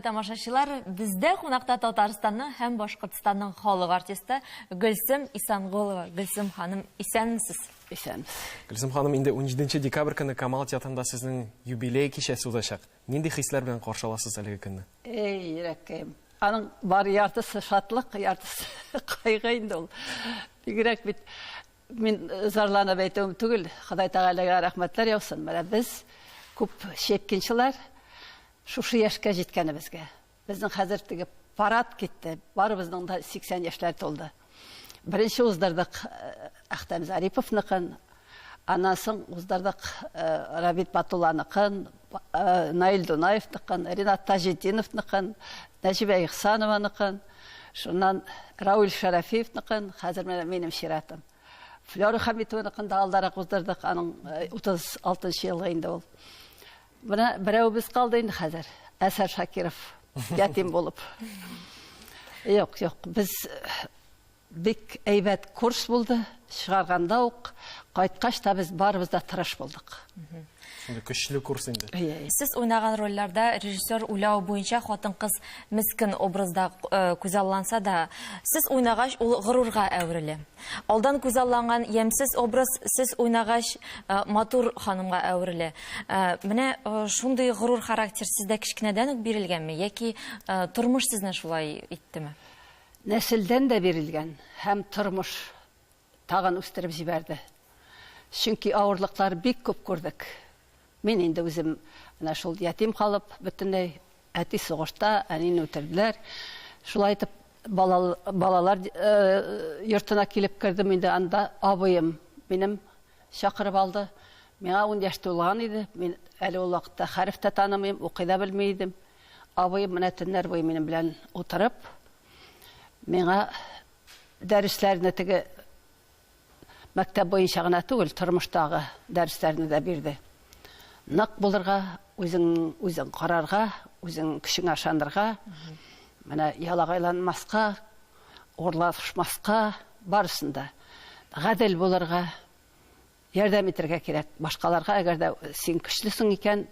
Тамашачылар, бездә кунакта Татарстанның һәм Башкортстанның халык артисты Гөлсем Исанголова. Гөлсем ханым, исәнмесез? Исәнбез. Гөлсем ханым, инде 17 декабрь көне Камал театрында сезнең юбилей кичәсе узачак. Нинди хисләр белән каршы аласыз әлеге көнне? Эй, йөрәкем. Аның бар яртысы шатлык, яртысы кайгы инде ул. Бигрәк бит мин зарланып әйтәм түгел. Ходай Тәгаләгә рәхмәтләр яусын. Менә без күп шепкинчеләр шушы яшькә җиткәнебезгә. Безнең хәзер теге парад китте. Барыбызның да 80 яшьләр тулды. Беренче уздырдык Әхтәм Зариповныкын, аннан соң уздырдык Рабит Батулланыкын, Наил Дунаевныкын, Ринат Таҗетдиновныкын, Нәҗибә Ихсанованыкын, шуннан Рауль Шәрәфиевныкын, хәзер минем чиратым. Флора Хамитовныкын да алдарак уздырдык, аның 36-нчы елгы инде ул. Бuna берәүбез калды инде хәзер. Әсәр Шакиров ятим булып. Юк, без бик әйбәт курс булды. Чыгарганда ук кайткач та без барыбыз да тырыш булдык. Шундый көчле курс инде. Сез уйнаган рольләрдә режиссер уйлау буенча хатын-кыз мескен образда күзалланса да, сез уйнагач ул горуурга әверелә. Алдан күзалланган ямсыз образ сез уйнагач матур ханымга әверелә. Менә шундый горур характер сездә кичкенәдән үк бирелгәнме, яки тормыш сезне шулай иттеме? Нәселдән дә бирелгән, һәм тормыш тагын үстереп җибәрде. Чөнки авырлыклар бик күп күрдек. Мин инде үзем менә шул ятим калып, бөтенләй әти сугышта, әнине үтерделәр. Шулай итеп балалар йортына килеп кердем инде, анда абыем минем чакырып алды. Миңа 10 яшь тулган иде. Мин әле ул вакытта хәреф тә танымыйм, укый да белмәйдем. Абыем менә төннәр буе минем белән утырып, миңа дәресләрне теге мәктәп буенча гына түгел, тормыштагы дәресләрне дә бирде. Нык булырга, үзең карарга, үзең көчеңә ышанырга, менә ялагайланмаска, урлашмаска, барысында гадел булырга, ярдәм итәргә кирәк. Башкаларга әгәр дә син көчлесең икән,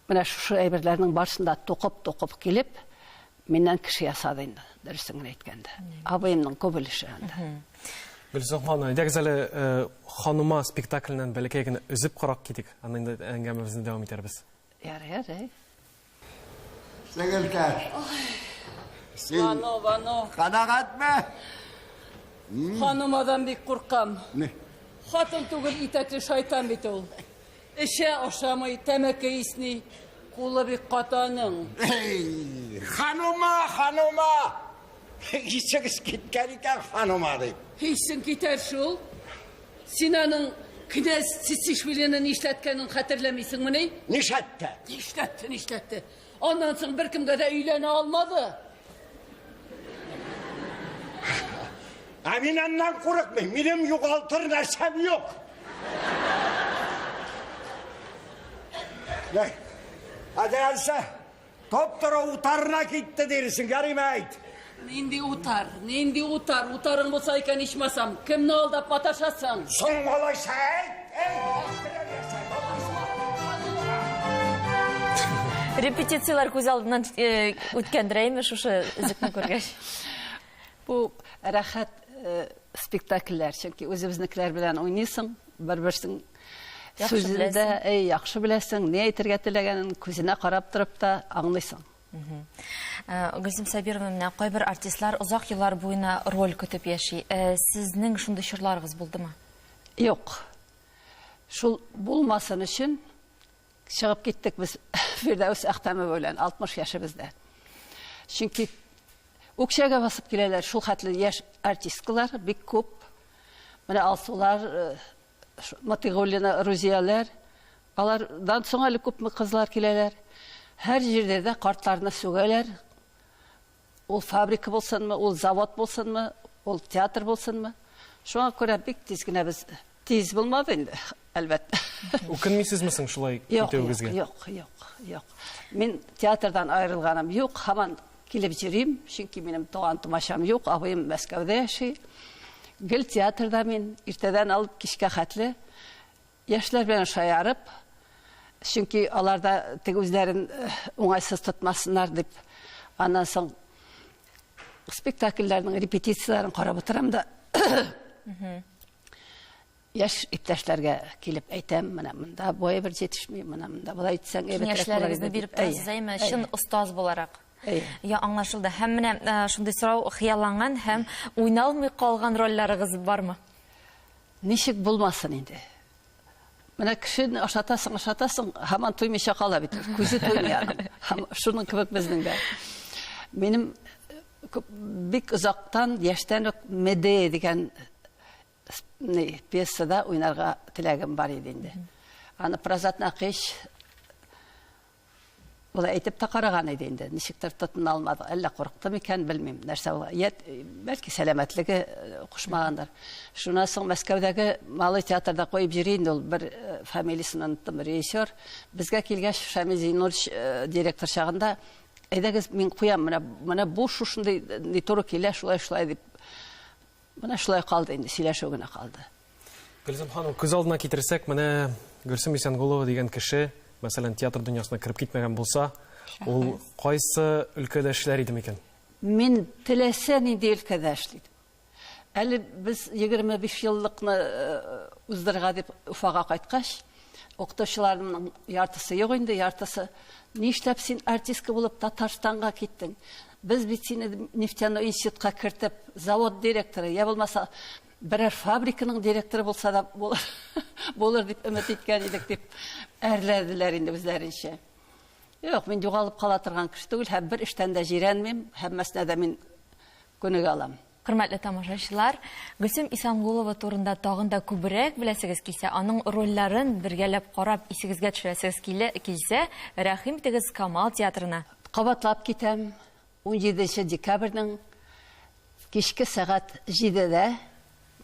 менә шушы әйберләрнең барысында тукып килеп, миннән кеше ясады инде, дөресен әйткәндә. Абыемның күп өлеше анда. Гөлсем ханым, әйдәгез әле ханыма спектакльнән бәләкәй генә өзеп карак китик. Аннан инде әңгәмәбезне дәвам итәрбез. Ярый. Сәгелкәш. Вано. Канагатмы? Ханымадан бик куркам. Не? Хатын түгел, итәкле шайтан бит ул. Эше ашамый, тәмәке исни, кулы бик катаның. Ханыма! Исегіз кеткен икән ханыма дип. Исең китәр шул. Син аның князь Цицишвилине нишләткәнен хәтерләмисеңме ни? Нишләтте? Нишләтте. Аннан соң беркемгә дә өйләнә алмады. Мин аннан курыкмыйм. Минем югалтыр нәрсәм юк. Әдәлсә, топ-тора утарына китте дирсең, ярыймы әйт. Нинди утар, утарың булса икән ичмасам, кемне алдап маташасың? Соң алайса әйт. Репетициялар күз алдыннан үткәндерәйме шушы үзекне күргәч? Бу рәхәт спектакльләр, чөнки үзебезнекеләр белән уйныйсың, бер-берсен сүзендә яхшы беләсең, ни әйтергә теләгәнен күзенә карап торып та аңлыйсың. Гөлсем Сабировна, менә кайбер артистлар озак еллар буена роль көтеп яши. Сезнең шундый чорларыгыз булдымы? Юк. Шул булмасын өчен чыгып киттек без Фирдәүс Әхтәмов белән 60 яшыбызда. Чөнки үкчәгә басып киләләр шул хәтле яшь артисткалар бик күп. Менә Алсулар, Матигуллина, Рузияләр, алардан соң әле күпме кызлар киләләр. Һәр җирдә дә картларны сүгәләр. Ул фабрика булсынмы, ул завод булсынмы, ул театр булсынмы. Шуңа күрә бик тиз генә без тиз булмады инде, әлбәттә. Үкенмисезме соң шулай китәүегезгә? Юк. Мин театрдан аерылганым юк, һаман килеп җирим, чөнки минем туган тумачам юк, абыем Мәскәүдә яши. Гел театрда мин иртәдән алып кичкә хәтле яшьләр белән шаярып, Чөнки аларда теге үзләрен уңайсыз тотмасыннар дип, аннан соң спектакльләрнең репетицияларын карап утырам да, яшь иптәшләргә килеп әйтәм, менә монда бая бер җитешми, менә монда булай әйтсәң, Киңәшләрегезне биреп торасыз, әйме, чын остаз буларак. Я аңлашылды. Һәм менә шундый сорау хыялланган һәм уйналмый калган рольләрегез бармы? Ничек булмасын инде. Менә кешене ашатасың, һаман туймыйча кала бит. Күзе туймый. Шуның кебек безнең дә. Минем бик озактан, яшьтән үк Медея дигән пьесада уйнарга теләгем бар иде инде. Аны Прозат Нақиш булай әйтеп та караган иде инде. Ничектер тотына алмады. Әллә курыкты микән, белмим. Нәрсә була. Бәлки сәламәтлеге кушмагандыр. Шуннан соң Мәскәүдәге Малый театрда куеп йөри инде ул бер фамилиясын оныттым, режиссер. Безгә килгәч Шамил Зинурович директор чагында әйдәгез мин куям, менә бу шушындай ни туры килә, шулай дип. Менә шулай калды инде, сөйләшү генә калды. Гөлсем ханым, күз алдына китерсәк, менә Гөлсем Исәнгулова дигән кеше, мәсәлән, театр дөньясына кирип китмәгән булса, ул кайсы өлкәдә эшләр иде микән? Мин теләсә нинди өлкәдә эшлидем. Әле без 25 еллыкны уздырырга дип Уфага кайткач, укытучыларның яртысы юк инде, яртысы нишләп син артистка булып Татарстанга киттең? Без бит сине нефтяной институтка кертеп, завод директоры, я булмаса берәр фабриканың директоры булса да булыр дип өмет иткән идек дип әрләделәр инде үзләренчә. Юк, мин югалып кала торган кеше түгел, һәм бер эштән дә җирәнмим, һәммәсенә дә мин күнегә алам. Хөрмәтле тамашачылар, Гөлсем Исәнгулова турында тагын да күбрәк беләсегез килсә, аның рольләрен бергәләп карап исегезгә төшерәсегез килсә, рәхим итегез Камал театрына. Кабатлап китәм. 17 декабрьнең кичке сәгать 7-дә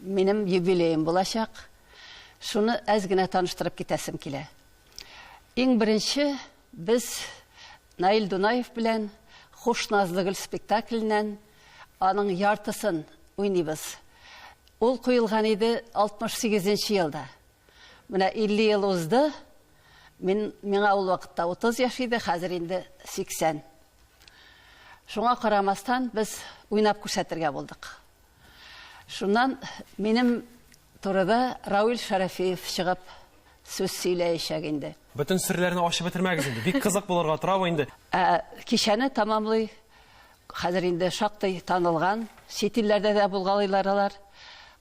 минем юбилеем булачак. Шуны әз генә таныштырып китәсем килә. Иң беренче без Наил Дунаев белән Хуш назлы гөл спектакленнән аның яртысын уйныйбыз. Ул куелган иде 68 елда. Менә 50 ел узды. Миңа ул вакытта 30 яшь иде, хәзер инде 80. Шуңа карамастан без уйнап күрсәтергә булдык. Шуннан минем турыда Равил Шәрәфиев чыгып сүз сөйләячәк инде. Бөтен серләрне ачып бетермәгез инде. Бик кызык булырга тора бу инде. Кичәне тамамлый. Хәзер инде шактый танылган, чит илләрдә дә булгалыйлар алар.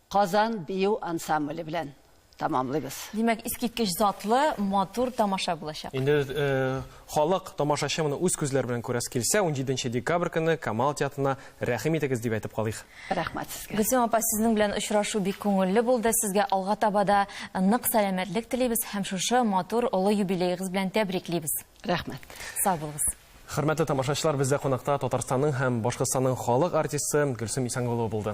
Казан бию ансамбле белән тамамлыйбыз. Димәк, искиткеч затлы, матур тамаша булачак. Инде халык тамашачы моны үз күзләре белән күрәс килсә, 17 декабрь көне Камал театрына рәхим итегез дип әйтеп калыйк. Рәхмәт сезгә. Гөлсем апа, сезнең белән очрашу бик күңелле булды. Сезгә алга табада нык сәламәтлек телибез һәм шушы матур олы юбилеегыз белән тәбриклибез. Рәхмәт. Сау булыгыз. Хөрмәтле тамашачылар, бездә кунакта Татарстанның һәм Башкортстанның халык артисты Гөлсем Исәнгулова булды.